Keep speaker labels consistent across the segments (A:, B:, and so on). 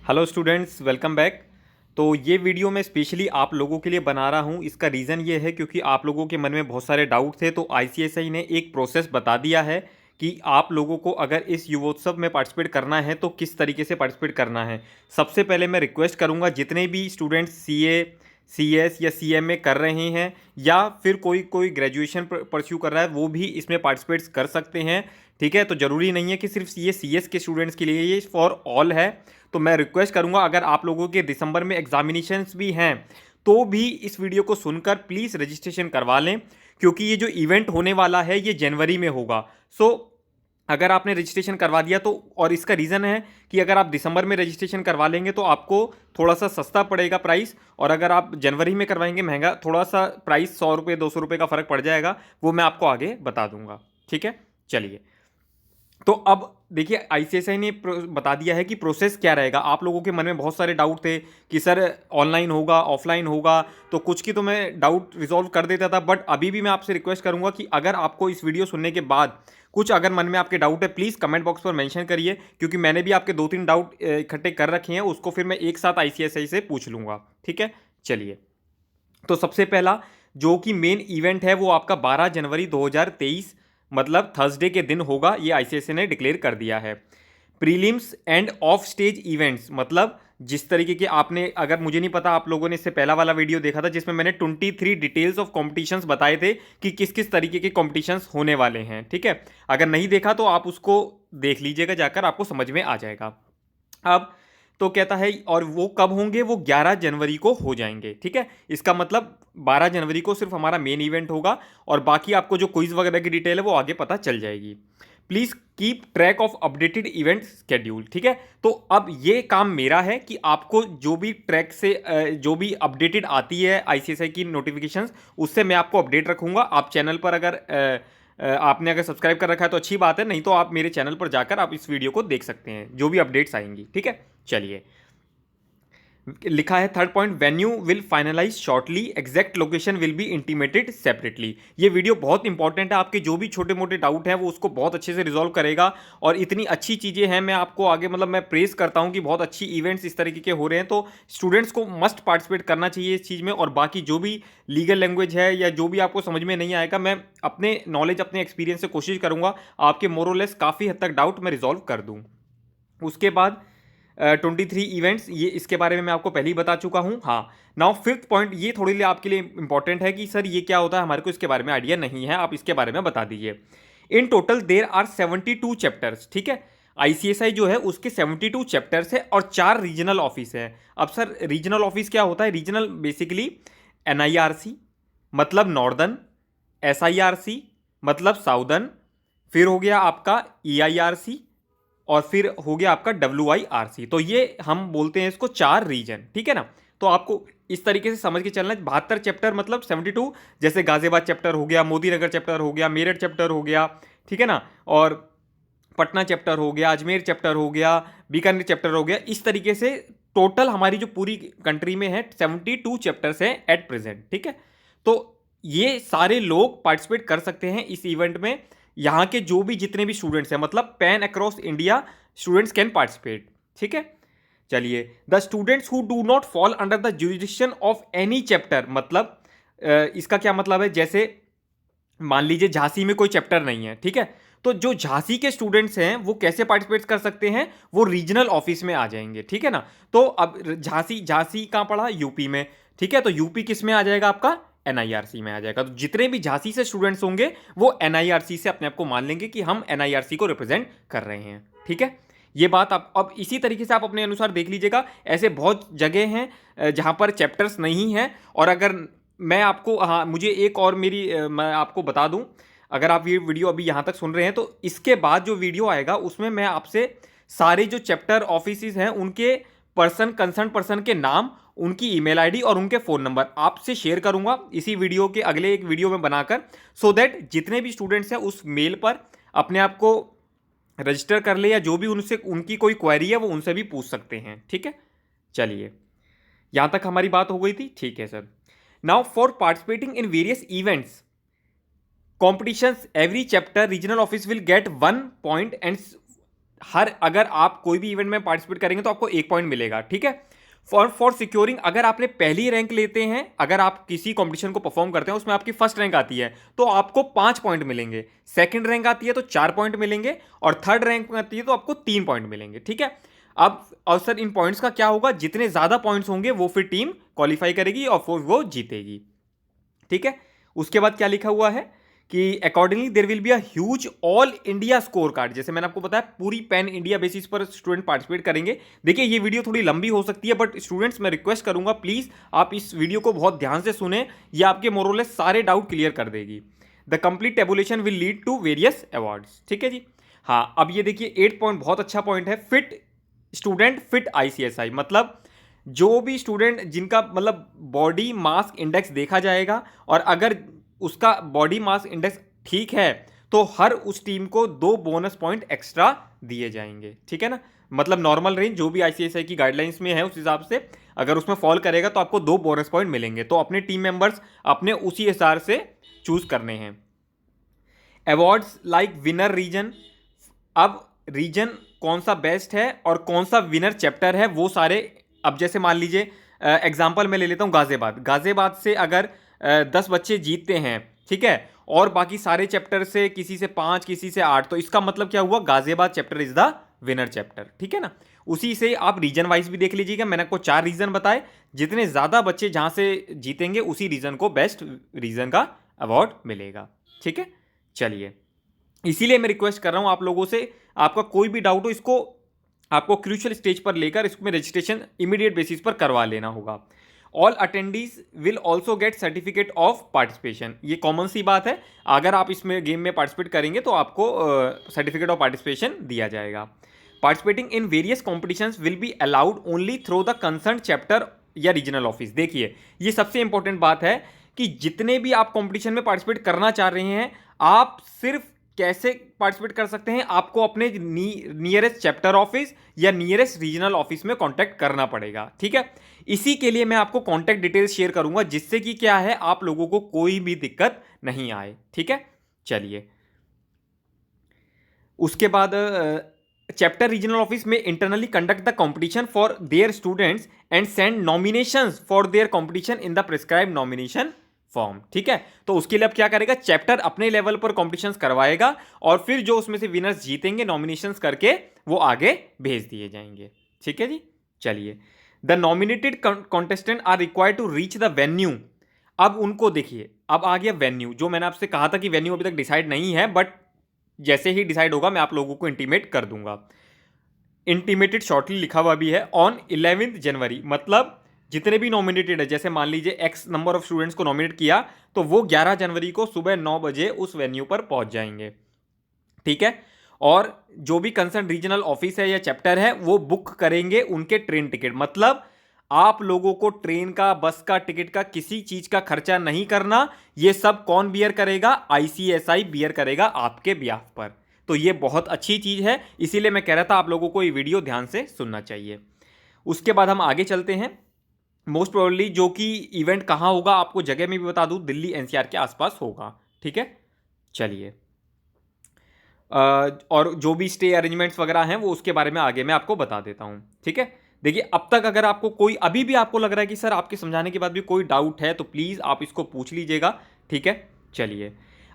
A: Hello students, welcome back. तो ये video मैं स्पेशली आप लोगों के लिए बना रहा हूँ। इसका रीज़न ये है क्योंकि आप लोगों के मन में बहुत सारे डाउट थे, तो आईसीएसआई ने एक प्रोसेस बता दिया है कि आप लोगों को अगर इस युवोत्सव में पार्टिसिपेट करना है तो किस तरीके से पार्टिसिपेट करना है। सबसे पहले मैं रिक्वेस्ट करूँगा, जितने भी स्टूडेंट्स सीए, सीएस या सीएमए कर रहे हैं या फिर कोई कोई ग्रेजुएशन परस्यू कर रहा है, वो भी इसमें पार्टिसिपेट कर सकते हैं। ठीक है, तो ज़रूरी नहीं है कि सिर्फ सीए सीएस के स्टूडेंट्स के लिए, ये फॉर ऑल है। तो मैं रिक्वेस्ट करूंगा, अगर आप लोगों के दिसंबर में एग्जामिनेशंस भी हैं तो भी इस वीडियो को सुनकर प्लीज़ रजिस्ट्रेशन करवा लें, क्योंकि ये जो इवेंट होने वाला है ये जनवरी में होगा। सो अगर आपने रजिस्ट्रेशन करवा दिया तो, और इसका रीज़न है कि अगर आप दिसंबर में रजिस्ट्रेशन करवा लेंगे तो आपको थोड़ा सा सस्ता पड़ेगा प्राइस, और अगर आप जनवरी में करवाएंगे महंगा, थोड़ा सा प्राइस 100 रुपये 200 रुपये का फ़र्क पड़ जाएगा। वो मैं आपको आगे बता दूंगा। ठीक है, चलिए। तो अब देखिए, आईसीएसआई ने बता दिया है कि प्रोसेस क्या रहेगा। आप लोगों के मन में बहुत सारे डाउट थे कि सर ऑनलाइन होगा, ऑफलाइन होगा, तो कुछ की तो मैं डाउट रिजॉल्व कर देता था, बट अभी भी मैं आपसे रिक्वेस्ट करूंगा कि अगर आपको इस वीडियो सुनने के बाद कुछ अगर मन में आपके डाउट है, प्लीज़ कमेंट बॉक्स पर मेंशन करिए, क्योंकि मैंने भी आपके 2-3 डाउट इकट्ठे कर रखे हैं, उसको फिर मैं एक साथ आईसीएसआई से पूछ लूँगा। ठीक है, चलिए। तो सबसे पहला जो कि मेन इवेंट है वो आपका 12 जनवरी 2023 मतलब थर्सडे के दिन होगा, ये आईसीएसए ने डिक्लेयर कर दिया है। Prelims end of stage events, मतलब जिस तरीके के आपने, अगर मुझे नहीं पता आप लोगों ने इससे पहला वाला वीडियो देखा था जिसमें मैंने 23 डिटेल्स ऑफ कॉम्पिटिशन्स बताए थे कि किस किस तरीके के कॉम्पिटिशन्स होने वाले हैं। ठीक है, अगर नहीं देखा तो आप उसको देख लीजिएगा जाकर, आपको समझ में आ जाएगा। अब तो कहता है, और वो कब होंगे, वो 11 जनवरी को हो जाएंगे। ठीक है, इसका मतलब 12 जनवरी को सिर्फ हमारा मेन इवेंट होगा, और बाकी आपको जो क्विज वगैरह की डिटेल है वो आगे पता चल जाएगी। Please keep track of updated event schedule. ठीक है, तो अब ये काम मेरा है कि आपको जो भी ट्रैक से जो भी अपडेटेड आती है आईसीएसआई की नोटिफिकेशंस, उससे मैं आपको अपडेट रखूंगा। आप चैनल पर अगर आपने अगर सब्सक्राइब कर रखा है तो अच्छी बात है, नहीं तो आप मेरे चैनल पर जाकर आप इस वीडियो को देख सकते हैं, जो भी अपडेट्स आएंगी। ठीक है, चलिए। लिखा है third point, venue will finalize shortly, exact location will be intimated separately. ये वीडियो बहुत इंपॉर्टेंट है, आपके जो भी छोटे मोटे डाउट हैं वो उसको बहुत अच्छे से रिजॉल्व करेगा। और इतनी अच्छी चीज़ें हैं, मैं आपको आगे मतलब मैं प्रेस करता हूँ कि बहुत अच्छी इवेंट्स इस तरीके के हो रहे हैं, तो स्टूडेंट्स को मस्ट पार्टिसिपेट करना चाहिए इस चीज़ में। और बाकी जो भी लीगल लैंग्वेज है या जो भी आपको समझ में नहीं आएगा, मैं अपने नॉलेज अपने एक्सपीरियंस से कोशिश करूँगा आपके मोरलेस काफ़ी हद तक डाउट मैं रिजॉल्व कर दूँ। उसके बाद 23 इवेंट्स, ये इसके बारे में मैं आपको पहले ही बता चुका हूँ। हाँ, नाउ फिफ्थ पॉइंट, ये थोड़ी लिए आपके लिए इंपॉर्टेंट है कि सर ये क्या होता है, हमारे को इसके बारे में आइडिया नहीं है, आप इसके बारे में बता दीजिए। In total there are 72 chapters. ठीक है, आईसीएसआई जो है उसके 72 चैप्टर्स है और 4 रीजनल ऑफिस है। अब सर रीजनल ऑफिस क्या होता है? रीजनल बेसिकली एनआईआरसी मतलब नॉर्दर्न, एसआईआरसी मतलब साउदर्न, फिर हो गया आपका ईआईआरसी, और फिर हो गया आपका WIRC। तो ये हम बोलते हैं इसको 4 रीजन। ठीक है ना, तो आपको इस तरीके से समझ के चलना है। 72 चैप्टर मतलब 72, जैसे गाजियाबाद चैप्टर हो गया, मोदी नगर चैप्टर हो गया, मेरठ चैप्टर हो गया, ठीक है ना, और पटना चैप्टर हो गया, अजमेर चैप्टर हो गया, बीकानेर चैप्टर हो गया। इस तरीके से टोटल हमारी जो पूरी कंट्री में है 72 चैप्टर्स हैं एट प्रेजेंट। ठीक है, तो ये सारे लोग पार्टिसिपेट कर सकते हैं इस इवेंट में। यहाँ के जो भी जितने भी स्टूडेंट्स हैं, मतलब pan across India students can participate. ठीक है, चलिए। The students who do not fall under the jurisdiction of any chapter, मतलब इसका क्या मतलब है, जैसे मान लीजिए झांसी में कोई चैप्टर नहीं है, ठीक है, तो जो झांसी के स्टूडेंट्स हैं वो कैसे पार्टिसिपेट कर सकते हैं? वो रीजनल ऑफिस में आ जाएंगे। ठीक है ना, तो अब झांसी झांसी कहाँ पड़ा? यूपी में। ठीक है, तो यूपी किस में आ जाएगा? आपका एनआईआरसी में आ जाएगा। तो जितने भी झांसी से स्टूडेंट्स होंगे वो एनआईआरसी से अपने आप को मान लेंगे कि हम एनआईआरसी को रिप्रेजेंट कर रहे हैं। ठीक है, ये बात आप अब इसी तरीके से आप अपने अनुसार देख लीजिएगा। ऐसे बहुत जगह हैं जहां पर चैप्टर्स नहीं हैं। और अगर मैं आपको, हाँ, मुझे एक और मैं आपको बता दूं, अगर आप ये वीडियो अभी यहाँ तक सुन रहे हैं तो इसके बाद जो वीडियो आएगा उसमें मैं आपसे सारे जो चैप्टर ऑफिसेज हैं उनके कंसर्न पर्सन के नाम, उनकी ईमेल आईडी और उनके फ़ोन नंबर आपसे शेयर करूंगा इसी वीडियो के अगले एक वीडियो में बनाकर, सो दैट जितने भी स्टूडेंट्स हैं उस मेल पर अपने आप को रजिस्टर कर ले, या जो भी उनसे उनकी कोई क्वेरी है वो उनसे भी पूछ सकते हैं। ठीक है, चलिए, यहां तक हमारी बात हो गई थी। ठीक है sir. Now for participating in various events competitions every chapter regional office will get 1 point and अगर आप कोई भी इवेंट में पार्टिसिपेट करेंगे तो आपको 1 पॉइंट मिलेगा, ठीक है। फॉर सिक्योरिंग, अगर आपने पहली रैंक लेते हैं, अगर आप किसी कंपटीशन को परफॉर्म करते हैं उसमें आपकी फर्स्ट रैंक आती है तो आपको 5 पॉइंट मिलेंगे, सेकंड रैंक आती है तो 4 पॉइंट मिलेंगे, और थर्ड रैंक आती है तो आपको 3 पॉइंट मिलेंगे, ठीक है। अब और सर इन पॉइंट्स का क्या होगा, जितने ज्यादा पॉइंट्स होंगे वो फिर टीम क्वालिफाई करेगी और फिर वो जीतेगी, ठीक है। उसके बाद क्या लिखा हुआ है कि accordingly there will be a huge all India score card. जैसे मैंने आपको बताया पूरी पैन इंडिया बेसिस पर स्टूडेंट पार्टिसिपेट करेंगे। देखिए ये वीडियो थोड़ी लंबी हो सकती है, बट स्टूडेंट्स मैं रिक्वेस्ट करूंगा प्लीज आप इस वीडियो को बहुत ध्यान से सुने, ये आपके मोरलेस सारे डाउट क्लियर कर देगी। The complete tabulation will lead to various awards, ठीक है जी। हाँ, अब ये देखिए 8 पॉइंट बहुत अच्छा पॉइंट है, फिट स्टूडेंट फिट आईसीएसआई, मतलब जो भी स्टूडेंट जिनका मतलब बॉडी मास इंडेक्स देखा जाएगा और अगर उसका बॉडी मास इंडेक्स ठीक है तो हर उस टीम को 2 बोनस पॉइंट एक्स्ट्रा दिए जाएंगे, ठीक है ना। मतलब नॉर्मल रेंज जो भी आईसीएसआई की गाइडलाइंस में है उस हिसाब से अगर उसमें फॉल करेगा तो आपको 2 बोनस पॉइंट मिलेंगे, तो अपने टीम मेंबर्स अपने उसी हिसाब से चूज करने हैं। अवार्ड्स लाइक विनर रीजन, अब रीजन कौन सा बेस्ट है और कौन सा विनर चैप्टर है वो सारे, अब जैसे मान लीजिए एग्जांपल मैं ले लेता हूँ गाजियाबाद से अगर 10 बच्चे जीतते हैं, ठीक है, और बाकी सारे चैप्टर से किसी से 5 किसी से 8, तो इसका मतलब क्या हुआ, Ghaziabad chapter is the winner chapter, ठीक है ना। उसी से आप रीजन वाइज भी देख लीजिएगा, मैंने आपको 4 रीजन बताए, जितने ज्यादा बच्चे जहां से जीतेंगे उसी रीजन को बेस्ट रीजन का अवार्ड मिलेगा, ठीक है। चलिए, इसीलिए मैं रिक्वेस्ट कर रहा हूं आप लोगों से, आपका कोई भी डाउट हो इसको आपको क्रूशियल स्टेज पर लेकर इसमें रजिस्ट्रेशन इमीडिएट बेसिस पर करवा लेना होगा। All attendees will also get certificate of participation, ये कॉमन सी बात है, अगर आप इसमें गेम में पार्टिसिपेट करेंगे तो आपको सर्टिफिकेट ऑफ पार्टिसिपेशन दिया जाएगा। Participating in various competitions will be allowed only through the concern chapter या रीजनल ऑफिस। देखिए ये सबसे इंपॉर्टेंट बात है कि जितने भी आप कंपटीशन में पार्टिसिपेट करना चाह रहे हैं, आप सिर्फ कैसे पार्टिसिपेट कर सकते हैं, आपको अपने नियरेस्ट चैप्टर ऑफिस या नियरेस्ट रीजनल ऑफिस में कांटेक्ट करना पड़ेगा, ठीक है। इसी के लिए मैं आपको कांटेक्ट डिटेल्स शेयर करूंगा जिससे कि क्या है आप लोगों को कोई भी दिक्कत नहीं आए, ठीक है। चलिए, उसके बाद चैप्टर रीजनल ऑफिस में internally conduct the competition for their students and send nominations for their competition in the prescribe nomination form, ठीक है। तो उसके लिए अब क्या करेगा, चैप्टर अपने लेवल पर कॉम्पिटिशन्स करवाएगा और फिर जो उसमें से विनर्स जीतेंगे नॉमिनेशंस करके वो आगे भेज दिए जाएंगे, ठीक है जी। चलिए, the nominated contestant are required to reach the venue. अब उनको देखिए, अब आ गया वेन्यू, जो मैंने आपसे कहा था कि वेन्यू अभी तक डिसाइड नहीं है, बट जैसे ही डिसाइड होगा मैं आप लोगों को इंटीमेट कर दूंगा। इंटीमेटेड शॉर्टली लिखा हुआ भी है ऑन 11 जनवरी, मतलब जितने भी नॉमिनेटेड है, जैसे मान लीजिए एक्स नंबर ऑफ स्टूडेंट्स को नॉमिनेट किया तो वो 11 जनवरी को सुबह 9 बजे उस वेन्यू पर पहुंच जाएंगे, ठीक है। और जो भी कंसर्न रीजनल ऑफिस है या चैप्टर है वो बुक करेंगे उनके ट्रेन टिकट, मतलब आप लोगों को ट्रेन का बस का टिकट का किसी चीज का खर्चा नहीं करना, ये सब कौन बियर करेगा, आईसीएसआई बियर करेगा आपके बिहाफ पर। तो ये बहुत अच्छी चीज है, इसीलिए मैं कह रहा था आप लोगों को ये वीडियो ध्यान से सुनना चाहिए। उसके बाद हम आगे चलते हैं। मोस्ट प्रोबेबली जो कि इवेंट कहाँ होगा आपको जगह में भी बता दूं, दिल्ली एनसीआर के आसपास होगा, ठीक है। चलिए, और जो भी स्टे अरेंजमेंट्स वगैरह हैं वो उसके बारे में आगे मैं आपको बता देता हूं, ठीक है। देखिए, अब तक अगर आपको कोई अभी भी आपको लग रहा है कि सर आपके समझाने के बाद भी कोई डाउट है तो प्लीज़ आप इसको पूछ लीजिएगा, ठीक है। चलिए,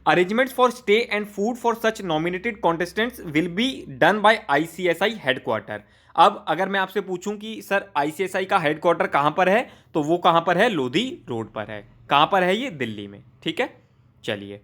A: arrangements for stay and food for such nominated contestants will be done by ICSI headquarter. अब अगर मैं आपसे पूछूं कि सर आईसीएसआई का हेडक्वार्टर कहां पर है, तो वो कहां पर है, लोधी रोड पर है। कहां पर है ये, दिल्ली में, ठीक है। चलिए,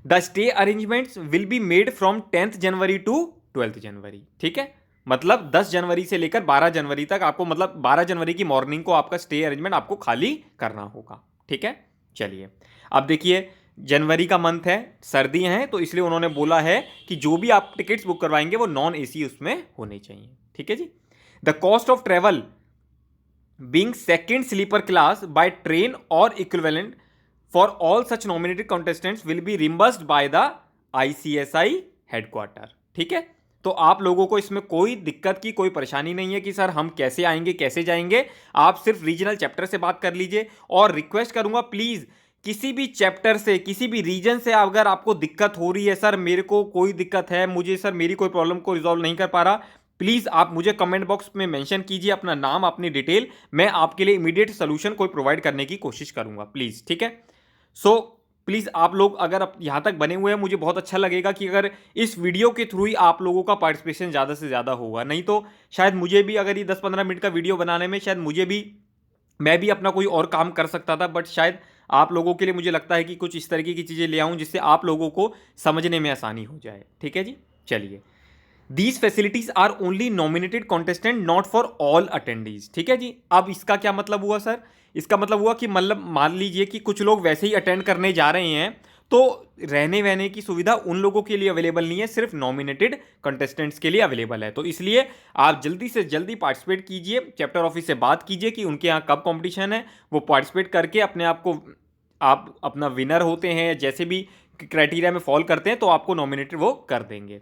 A: the stay arrangements will be made from 10th January to 12th January, ठीक है। मतलब 10 जनवरी से लेकर 12 जनवरी तक आपको, मतलब 12 जनवरी की मॉर्निंग को आपका स्टे अरेंजमेंट आपको खाली करना होगा, ठीक है। चलिए, अब देखिए जनवरी का मंथ है, सर्दियां हैं, तो इसलिए उन्होंने बोला है कि जो भी आप टिकट्स बुक करवाएंगे वो नॉन एसी उसमें होने चाहिए, ठीक है जी। The cost of travel being second sleeper class by train और equivalent for all such nominated contestants will be reimbursed by the ICSI headquarter, ठीक है। तो आप लोगों को इसमें कोई दिक्कत की कोई परेशानी नहीं है कि सर हम कैसे आएंगे कैसे जाएंगे, आप सिर्फ रीजनल चैप्टर से बात कर लीजिए। और रिक्वेस्ट करूंगा प्लीज किसी भी चैप्टर से, किसी भी रीजन से अगर आपको दिक्कत हो रही है, सर मेरे को कोई दिक्कत है, मुझे सर मेरी कोई प्रॉब्लम को रिजॉल्व नहीं कर पा रहा, प्लीज आप मुझे कमेंट बॉक्स में मेंशन कीजिए अपना नाम, अपनी डिटेल, मैं आपके लिए इमीडिएट सोल्यूशन कोई प्रोवाइड करने की कोशिश करूंगा प्लीज, ठीक है। सो प्लीज आप लोग अगर अब यहां तक बने हुए हैं, मुझे बहुत अच्छा लगेगा कि अगर इस वीडियो के थ्रू ही आप लोगों का पार्टिसिपेशन ज्यादा से ज्यादा होगा, नहीं तो शायद मुझे भी अगर ये 10-15 मिनट का वीडियो बनाने में शायद मैं भी अपना कोई और काम कर सकता था, बट शायद आप लोगों के लिए मुझे लगता है कि कुछ इस तरीके की चीज़ें ले आऊं जिससे आप लोगों को समझने में आसानी हो जाए, ठीक है जी। चलिए, these facilities are only nominated contestant not for all attendees, ठीक है जी। अब इसका क्या मतलब हुआ सर? इसका मतलब हुआ कि मतलब मान लीजिए कि कुछ लोग वैसे ही अटेंड करने जा रहे हैं, तो रहने वहने की सुविधा उन लोगों के लिए अवेलेबल नहीं है, सिर्फ नॉमिनेटेड कंटेस्टेंट्स के लिए अवेलेबल है। तो इसलिए आप जल्दी से जल्दी पार्टिसिपेट कीजिए, चैप्टर ऑफिस से बात कीजिए कि उनके यहाँ कब कंपटीशन है, वो पार्टिसिपेट करके अपने आप को, आप अपना विनर होते हैं, जैसे भी क्राइटेरिया में फॉल करते हैं तो आपको नॉमिनेटेड वो कर देंगे।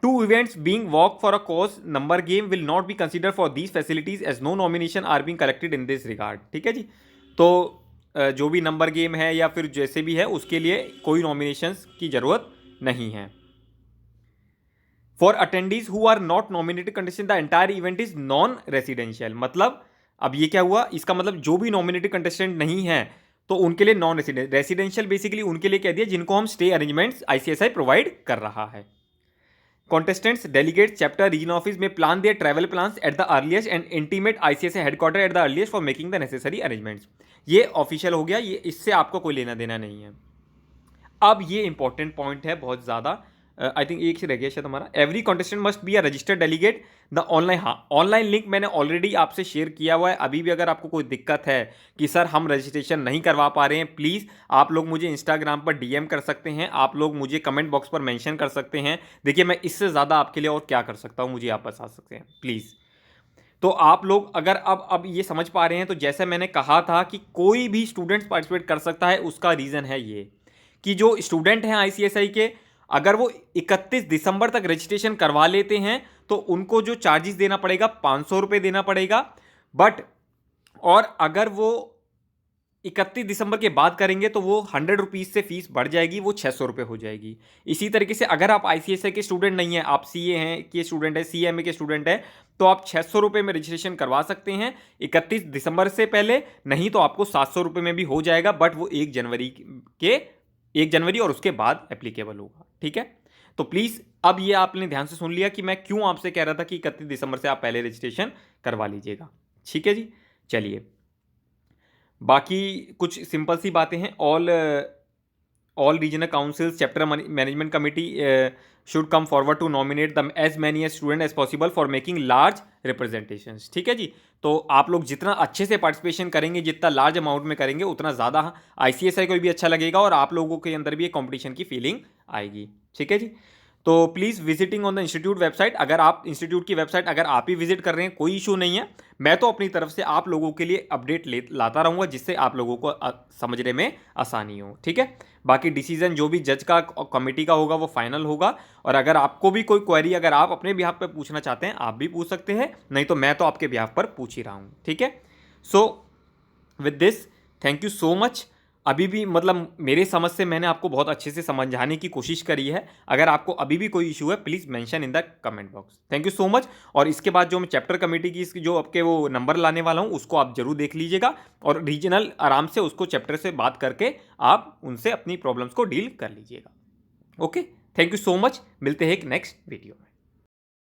A: Two events being walk for a cause number game will not be considered for these facilities as no nomination are being collected in this regard, ठीक है जी। तो जो भी नंबर गेम है या फिर जैसे भी है उसके लिए कोई नॉमिनेशंस की जरूरत नहीं है। For attendees who are not nominated contestant the entire event is non residential, मतलब अब ये क्या हुआ, इसका मतलब जो भी नॉमिनेटेड कंटेस्टेंट नहीं है तो उनके लिए नॉन रेसिडेंशियल बेसिकली उनके लिए कह दिया जिनको हम स्टे अरेंजमेंट्स आईसीएसआई प्रोवाइड कर रहा है। Contestants, delegates, chapter, region office may plan their travel plans at the earliest and intimate ICSI headquarter at the earliest for making the necessary arrangements। ये ऑफिशियल हो गया, ये इससे आपको कोई लेना देना नहीं है। अब ये इंपॉर्टेंट पॉइंट है बहुत ज़्यादा, आई थिंक एक से रह गया शायद हमारा, every contestant must be a registered delegate the online. हाँ, ऑनलाइन लिंक मैंने ऑलरेडी आपसे शेयर किया हुआ है। अभी भी अगर आपको कोई दिक्कत है कि सर हम रजिस्ट्रेशन नहीं करवा पा रहे हैं, प्लीज़ आप लोग मुझे इंस्टाग्राम पर डीएम कर सकते हैं, आप लोग मुझे कमेंट बॉक्स पर मेंशन कर सकते हैं। देखिए मैं इससे ज़्यादा आपके लिए और क्या कर सकता हूँ, मुझे आप बता सकते हैं प्लीज़। तो आप लोग अगर अब ये समझ पा रहे हैं, तो जैसे मैंने कहा था कि कोई भी स्टूडेंट्स पार्टिसिपेट कर सकता है, उसका रीज़न है ये कि जो स्टूडेंट हैं आईसीएसआई के, अगर वो 31 दिसंबर तक रजिस्ट्रेशन करवा लेते हैं तो उनको जो चार्जेस देना पड़ेगा 500 रुपये देना पड़ेगा। बट और अगर वो 31 दिसंबर के बाद करेंगे तो वो 100 रुपीज़ से फीस बढ़ जाएगी, वो 600 रुपये हो जाएगी। इसी तरीके से अगर आप आईसीएसआई के स्टूडेंट नहीं हैं, आप सीए हैं के स्टूडेंट है, सीएमए के स्टूडेंट है, तो आप 600 रुपये में रजिस्ट्रेशन करवा सकते हैं 31 दिसंबर से पहले, नहीं तो आपको 700 रुपये में भी हो जाएगा, बट वो 1 जनवरी और उसके बाद एप्लीकेबल होगा, ठीक है। तो प्लीज़ अब ये आपने ध्यान से सुन लिया कि मैं क्यों आपसे कह रहा था कि 31 दिसंबर से आप पहले रजिस्ट्रेशन करवा लीजिएगा, ठीक है जी। चलिए, बाकी कुछ सिंपल सी बातें हैं। All regional councils chapter management committee should come forward to nominate the as many as student as possible for making large representations, ठीक है जी। तो आप लोग जितना अच्छे से पार्टिसिपेशन करेंगे, जितना लार्ज अमाउंट में करेंगे, उतना ज़्यादा आईसीएसआई को भी अच्छा लगेगा और आप लोगों के अंदर भी एक कॉम्पिटिशन की फीलिंग आएगी, ठीक है जी। तो please visiting on the institute website, अगर आप इंस्टीट्यूट की वेबसाइट अगर आप ही विजिट कर रहे हैं, कोई इशू नहीं है, मैं तो अपनी तरफ से आप लोगों के लिए अपडेट लाता रहूँगा जिससे आप लोगों को समझने में आसानी हो, ठीक है। बाकी डिसीजन जो भी जज का कमेटी का होगा वो फाइनल होगा। और अगर आपको भी कोई क्वेरी अगर आप अपने बिहाफ पर पूछना चाहते हैं, आप भी पूछ सकते हैं, नहीं तो मैं तो आपके बिहाफ पर पूछ ही रहा हूँ, ठीक है। So with this, thank you so much. अभी भी मतलब मेरे समझ से मैंने आपको बहुत अच्छे से समझाने की कोशिश करी है। अगर आपको अभी भी कोई इशू है, please mention in the comment box. Thank you so much. और इसके बाद जो मैं चैप्टर कमेटी की जो आपके वो नंबर लाने वाला हूँ, उसको आप जरूर देख लीजिएगा और रीजनल आराम से उसको चैप्टर से बात करके आप उनसे अपनी प्रॉब्लम्स को डील कर लीजिएगा। Okay, thank you so much. मिलते हैं एक नेक्स्ट वीडियो में।